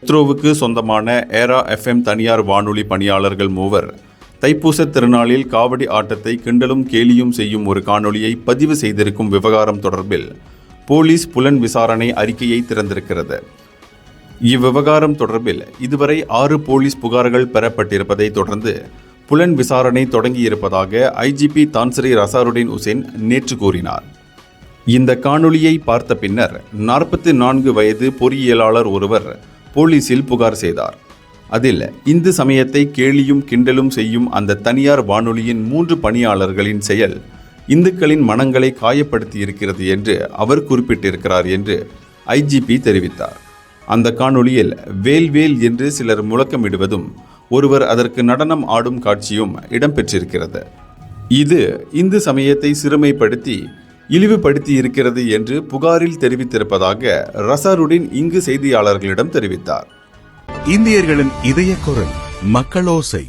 இஸ்ரோவுக்கு சொந்தமான era FM தனியார் வானொலி பணியாளர்கள் மூவர் தைப்பூச திருநாளில் காவடி ஆட்டத்தை கிண்டலும் கேலியும் செய்யும் ஒரு காணொளியை பதிவு செய்திருக்கும் விவகாரம் தொடர்பில் போலீஸ் புலன் விசாரணை அறிக்கையை திறந்திருக்கிறது. இவ்விவகாரம் தொடர்பில் இதுவரை 6 போலீஸ் புகார்கள் பெறப்பட்டிருப்பதை தொடர்ந்து புலன் விசாரணை தொடங்கியிருப்பதாக ஐஜிபி தான்ஸ்ரீ ரசாருடின் உசேன் நேற்று கூறினார். இந்த காணொளியை பார்த்த பின்னர் 44 வயது பொறியியலாளர் ஒருவர் போலீசில் புகார் செய்தார். அதில் இந்து சமயத்தை கேலியும் கிண்டலும் செய்யும் அந்த தனியார் வானொலியின் 3 பணியாளர்களின் செயல் இந்துக்களின் மனங்களை காயப்படுத்தியிருக்கிறது என்று அவர் குறிப்பிட்டிருக்கிறார் என்று ஐஜிபி தெரிவித்தார். அந்த காணொளியில் வேல் என்று சிலர் முழக்கமிடுவதும் ஒருவர் அதற்கு நடனம் ஆடும் காட்சியும் இடம்பெற்றிருக்கிறது. இது இந்து சமயத்தை சிறுமைப்படுத்தி இழிவுபடுத்தி இருக்கிறது என்று புகாரில் தெரிவித்திருப்பதாக ரசாருடின் இங்கு செய்தியாளர்களிடம் தெரிவித்தார். இந்தியர்களின் இதய குரல் மக்களோசை.